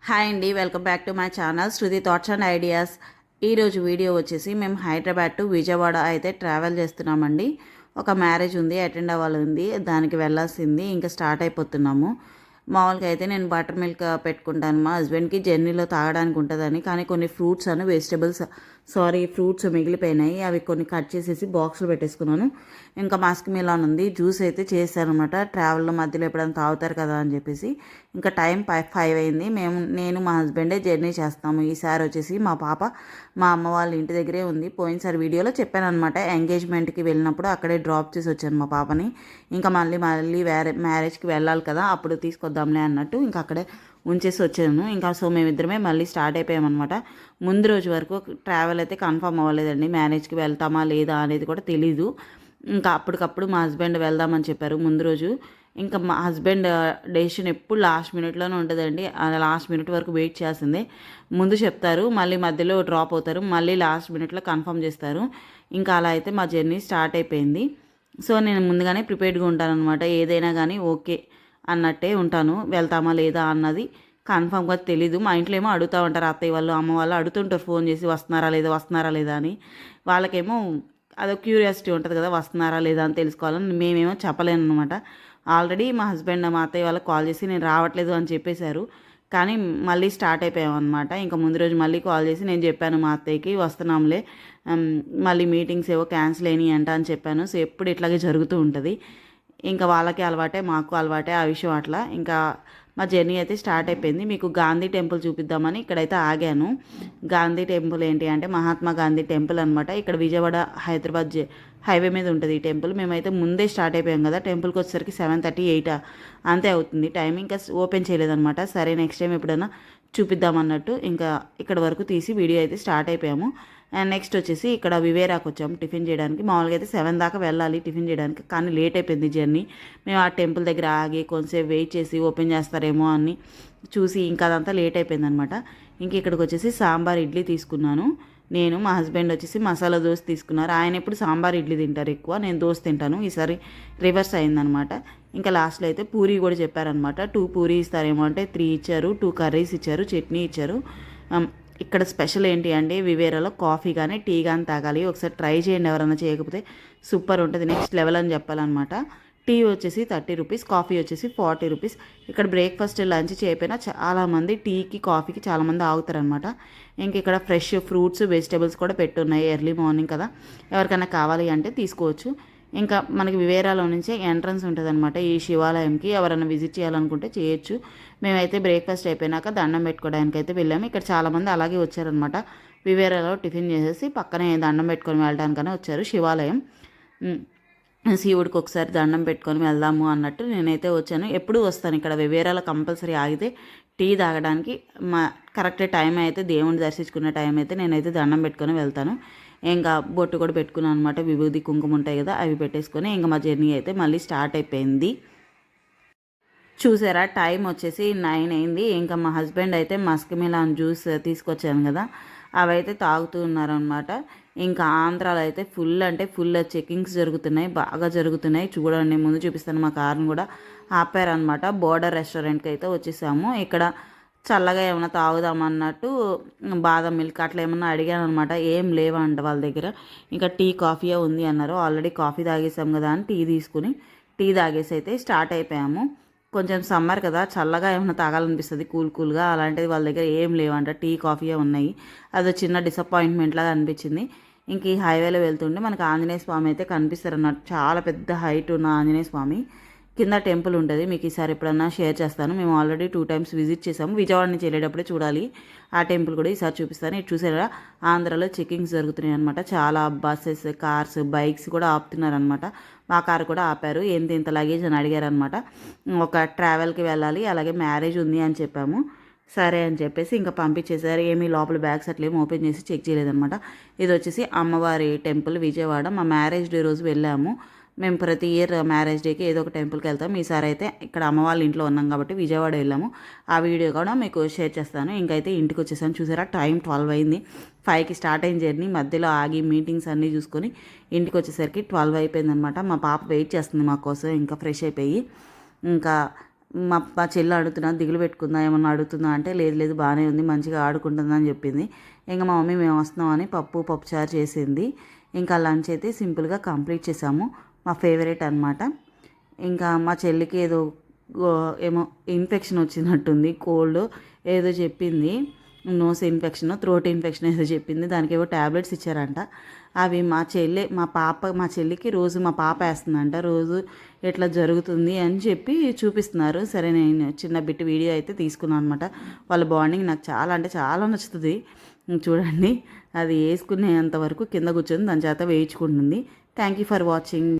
Hi అండి, welcome back to my channel Shruti thoughts and ideas. ఈరోజు video వచ్చేసి మేము హైదరాబాద్ టు విజయవాడ అయితే ట్రావెల్ చేస్తున్నామండి. ఒక మ్యారేజ్ ఉంది, అటెండ్ అవ్వాలి ఉంది, దానికి వెళ్ళాల్సింది, ఇంకా స్టార్ట్ అయిపోతున్నాము. మామూలుగా అయితే నేను బటర్ మిల్క్ పెట్టుకుంటాను మా హస్బెండ్కి, జర్నీలో తాగడానికి ఉంటుందని. కానీ కొన్ని ఫ్రూట్స్ అని ఫ్రూట్స్ మిగిలిపోయినాయి, అవి కొన్ని కట్ చేసేసి బాక్స్లో పెట్టేసుకున్నాను. ఇంకా మస్క్ మిలాన్ ఉంది, జ్యూస్ అయితే చేశాను అనమాట. ట్రావెల్లో మధ్యలో ఎప్పుడైనా తాగుతారు కదా అని చెప్పేసి. ఇంకా టైం 5 అయింది. నేను మా హస్బెండే జర్నీ చేస్తాము. ఈసారి వచ్చేసి మా పాప మా అమ్మ వాళ్ళ ఇంటి దగ్గరే ఉంది. పోయినసారి వీడియోలో చెప్పాను అనమాట, ఎంగేజ్మెంట్కి వెళ్ళినప్పుడు అక్కడే డ్రాప్ చేసి వచ్చాను మా పాపని. ఇంకా మళ్ళీ వేరే మ్యారేజ్కి వెళ్ళాలి కదా, అప్పుడు తీసుకొద్దాంలే అన్నట్టు ఇంకా అక్కడే ఉంచేసి వచ్చాను. ఇంకా సో మేమిద్దరమే మళ్ళీ స్టార్ట్ అయిపోయామన్నమాట. ముందు రోజు వరకు ట్రావెల్ అయితే కన్ఫర్మ్ అవ్వలేదండి, మ్యారేజ్కి వెళ్తామా లేదా అనేది కూడా తెలీదు. ఇంకా అప్పటికప్పుడు మా హస్బెండ్ వెళ్దామని చెప్పారు ముందు రోజు. ఇంకా మా హస్బెండ్ డెసిషన్ ఎప్పుడు లాస్ట్ మినిట్లోనే ఉంటుందండి. లాస్ట్ మినిట్ వరకు వెయిట్ చేయాల్సిందే. ముందు చెప్తారు, మళ్ళీ మధ్యలో డ్రాప్ అవుతారు, మళ్ళీ లాస్ట్ మినిట్లో కన్ఫర్మ్ చేస్తారు. ఇంకా అలా అయితే మా జర్నీ స్టార్ట్ అయిపోయింది. సో నేను ముందుగానే ప్రిపేర్డ్గా ఉంటాను అనమాట. ఏదైనా కానీ ఓకే అన్నట్టే ఉంటాను. వెళ్తామా లేదా అన్నది కన్ఫామ్గా తెలీదు. మా ఇంట్లో ఏమో అడుగుతూ ఉంటారు, అత్తయ్య వాళ్ళు అమ్మ వాళ్ళు అడుగుతుంటారు ఫోన్ చేసి, వస్తున్నారా లేదా అని. వాళ్ళకేమో అదో క్యూరియాసిటీ ఉంటుంది కదా, వస్తున్నారా లేదా అని తెలుసుకోవాలని. మేమేమో చెప్పలేను అనమాట. ఆల్రెడీ మా హస్బెండ్ మా అత్తయ్య వాళ్ళకి కాల్ చేసి నేను రావట్లేదు అని చెప్పేశారు. కానీ మళ్ళీ స్టార్ట్ అయిపోయాం అనమాట. ఇంకా ముందు రోజు మళ్ళీ కాల్ చేసి నేను చెప్పాను మా అత్తయ్యకి, వస్తున్నాంలే, మళ్ళీ మీటింగ్స్ ఏవో క్యాన్సిల్ అయినాయి అంట అని చెప్పాను. సో ఎప్పుడు ఇట్లాగే జరుగుతూ ఉంటుంది. ఇంకా వాళ్ళకి అలవాటే, మాకు అలవాటే ఆ విషయం. అట్లా ఇంకా మా జర్నీ అయితే స్టార్ట్ అయిపోయింది. మీకు గాంధీ టెంపుల్ చూపిద్దామని ఇక్కడైతే ఆగాను. గాంధీ టెంపుల్ ఏంటి అంటే మహాత్మా గాంధీ టెంపుల్ అనమాట. ఇక్కడ విజయవాడ హైదరాబాద్ హైవే మీద ఉంటుంది ఈ టెంపుల్. మేమైతే ముందే స్టార్ట్ అయిపోయాం కదా, టెంపుల్కి వచ్చేసరికి 7:30, 8 అంతే అవుతుంది టైం. ఇంకా ఓపెన్ చేయలేదన్నమాట. సరే నెక్స్ట్ టైం ఎప్పుడైనా చూపిద్దామన్నట్టు ఇంకా ఇక్కడ వరకు తీసి వీడియో అయితే స్టార్ట్ అయిపోయాము. అండ్ నెక్స్ట్ వచ్చేసి ఇక్కడ వివేరాకు వచ్చాము టిఫిన్ చేయడానికి. మామూలుగా అయితే 7 దాకా వెళ్ళాలి టిఫిన్ చేయడానికి, కానీ లేట్ అయిపోయింది జర్నీ. మేము ఆ టెంపుల్ దగ్గర ఆగి కొంచెంసేపు వెయిట్ చేసి ఓపెన్ చేస్తారేమో అని చూసి ఇంకా అదంతా లేట్ అయిపోయింది అనమాట. ఇంక ఇక్కడికి వచ్చేసి సాంబార్ ఇడ్లీ తీసుకున్నాను నేను. మా హస్బెండ్ వచ్చేసి మసాలా దోశ తీసుకున్నారు. ఆయన ఎప్పుడు సాంబార్ ఇడ్లీ తింటారు ఎక్కువ, నేను దోశ తింటాను. ఈసారి రివర్స్ అయిందనమాట. ఇంకా లాస్ట్లో అయితే పూరీ కూడా చెప్పారనమాట. 2 పూరీ ఇస్తారేమో అంటే 3 ఇచ్చారు, 2 కర్రీస్ ఇచ్చారు, చట్నీ ఇచ్చారు. ఇక్కడ స్పెషల్ ఏంటి అంటే వివేరాలో కాఫీ కానీ టీ కానీ తాగాలి. ఒకసారి ట్రై చేయండి, ఎవరైనా చేయకపోతే సూపర్ ఉంటుంది, నెక్స్ట్ లెవెల్ అని చెప్పాలన్నమాట. టీ వచ్చేసి 30 రూపీస్, కాఫీ వచ్చేసి 40 రూపీస్. ఇక్కడ బ్రేక్ఫాస్ట్ లంచ్ చేయకపోయినా చాలామంది టీకి కాఫీకి చాలామంది ఆగుతారనమాట. ఇంక ఇక్కడ ఫ్రెష్ ఫ్రూట్స్ వెజిటేబుల్స్ కూడా పెట్టున్నాయి. ఎర్లీ మార్నింగ్ కదా, ఎవరికైనా కావాలి అంటే తీసుకోవచ్చు. ఇంకా మనకి వివేరాలో నుంచే ఎంట్రన్స్ ఉంటుంది అనమాట ఈ శివాలయంకి. ఎవరైనా విజిట్ చేయాలనుకుంటే చేయొచ్చు. మేమైతే బ్రేక్ఫాస్ట్ అయిపోయినాక దండం పెట్టుకోవడానికి అయితే వెళ్ళాము. ఇక్కడ చాలామంది అలాగే వచ్చారనమాట. వివేరాలో టిఫిన్ చేసేసి పక్కనే దండం పెట్టుకొని వెళ్ళడానికనే వచ్చారు. శివాలయం, శివుడికి ఒకసారి దండం పెట్టుకొని వెళ్దాము అన్నట్టు నేనైతే వచ్చాను. ఎప్పుడు వస్తాను ఇక్కడ వివేరాలో కంపల్సరీ ఆగితే టీ తాగడానికి. కరెక్ట్ టైం అయితే దేవుని దర్శించుకునే టైం అయితే నేనైతే దండం పెట్టుకొని వెళ్తాను. ఇంకా బొట్టు కూడా పెట్టుకున్నాను అనమాట. విభూది కుంకుమ ఉంటాయి కదా, అవి పెట్టేసుకొని ఇంకా మా జర్నీ అయితే మళ్ళీ స్టార్ట్ అయిపోయింది. చూసారా టైం వచ్చేసి 9 అయింది. ఇంకా మా హస్బెండ్ అయితే మస్క్ మిలాన్ జ్యూస్ తీసుకొచ్చాను కదా, అవైతే తాగుతూ ఉన్నారనమాట. ఇంకా ఆంధ్రాలో అయితే ఫుల్ అంటే ఫుల్ చెకింగ్స్ జరుగుతున్నాయి, బాగా జరుగుతున్నాయి. చూడండి, ముందు చూపిస్తాను, మా కార్ని కూడా ఆపారనమాట. బోర్డర్ రెస్టారెంట్కి అయితే వచ్చేసాము. ఇక్కడ చల్లగా ఏమైనా తాగుదామన్నట్టు బాదం మిల్క్ అట్లా ఏమన్నా అడిగాను అనమాట. ఏం లేవంట వాళ్ళ దగ్గర. ఇంకా టీ కాఫీయే ఉంది అన్నారు. ఆల్రెడీ కాఫీ తాగేసాం కదా అని టీ తాగేసి అయితే స్టార్ట్ అయిపోయాము. కొంచెం సమ్మర్ కదా, చల్లగా ఏమైనా తాగాలనిపిస్తుంది కూల్గా. అలాంటిది వాళ్ళ దగ్గర ఏం లేవంట, టీ కాఫీయే ఉన్నాయి. అదో చిన్న డిసప్పాయింట్మెంట్ లాగా అనిపించింది. ఇంక ఈ హైవేలో వెళ్తుంటే మనకు ఆంజనేయ స్వామి అయితే కనిపిస్తారు అన్నట్టు. చాలా పెద్ద హైట్ ఉన్న ఆంజనేయ స్వామి కింద టెంపుల్ ఉంటుంది. మీకు ఈసారి ఎప్పుడన్నా షేర్ చేస్తాను. మేము ఆల్రెడీ 2 times విజిట్ చేసాము. విజయవాడ నుంచి వెళ్ళేటప్పుడే చూడాలి ఆ టెంపుల్ కూడా, ఈసారి చూపిస్తాను. ఇటు చూసారా, ఆంధ్రాలో చెకింగ్స్ జరుగుతున్నాయి అనమాట. చాలా బస్సెస్, కార్స్, బైక్స్ కూడా ఆపుతున్నారనమాట. మా కారు కూడా ఆపారు. ఇంత లగేజ్ అని అడిగారనమాట. ఒక ట్రావెల్కి వెళ్ళాలి, అలాగే మ్యారేజ్ ఉంది అని చెప్పాము. సరే అని చెప్పేసి ఇంకా పంపించేశారు. ఏమీ లోపల బ్యాగ్స్ అట్లా ఏమి ఓపెన్ చేసి చెక్ చేయలేదనమాట. ఇది వచ్చేసి అమ్మవారి టెంపుల్ విజయవాడ. మా మ్యారేజ్ డే రోజు వెళ్ళాము. మేము ప్రతి ఇయర్ మ్యారేజ్ డేకి ఏదో ఒక టెంపుల్కి వెళ్తాం. ఈసారి అయితే ఇక్కడ అమ్మ వాళ్ళ ఇంట్లో ఉన్నాం కాబట్టి విజయవాడ వెళ్ళాము. ఆ వీడియో కూడా మీకు షేర్ చేస్తాను. ఇంకైతే ఇంటికి వచ్చేసాను. చూసారా టైం 12 అయింది. 5కి స్టార్ట్ అయిన జర్నీ మధ్యలో ఆగి మీటింగ్స్ అన్నీ చూసుకొని ఇంటికి వచ్చేసరికి 12 అయిపోయిందనమాట. మా పాప వెయిట్ చేస్తుంది మా కోసం. ఇంకా ఫ్రెష్ అయిపోయి ఇంకా మా చెల్లి అడుగుతున్నా, దిగులు పెట్టుకుందా, ఏమన్నా అడుగుతుందా అంటే లేదు లేదు బాగానే ఉంది, మంచిగా ఆడుకుంటుందని అని చెప్పింది. ఇంకా మా మమ్మీ మేము వస్తున్నామని పప్పుచారు చేసింది. ఇంకా లంచ్ అయితే సింపుల్గా కంప్లీట్ చేసాము. మా ఫేవరెట్ అనమాట. ఇంకా మా చెల్లికి ఏమో ఇన్ఫెక్షన్ వచ్చినట్టుంది, కోల్డ్ ఏదో చెప్పింది, నోస్ ఇన్ఫెక్షన్, థ్రోట్ ఇన్ఫెక్షన్ ఏదో చెప్పింది. దానికి ఏవో ట్యాబ్లెట్స్ ఇచ్చారంట. అవి మా చెల్లికి రోజు మా పాప వేస్తుందంట. రోజు ఎట్లా జరుగుతుంది అని చెప్పి చూపిస్తున్నారు. సరే నేను చిన్న బిట్ వీడియో అయితే తీసుకున్నాను అనమాట. వాళ్ళ బాండింగ్ నాకు చాలా అంటే చాలా నచ్చుతుంది. చూడండి, అది వేసుకునేంత వరకు కింద కూర్చొని దాని చేత వేయించుకుంటుంది. Thank you for watching.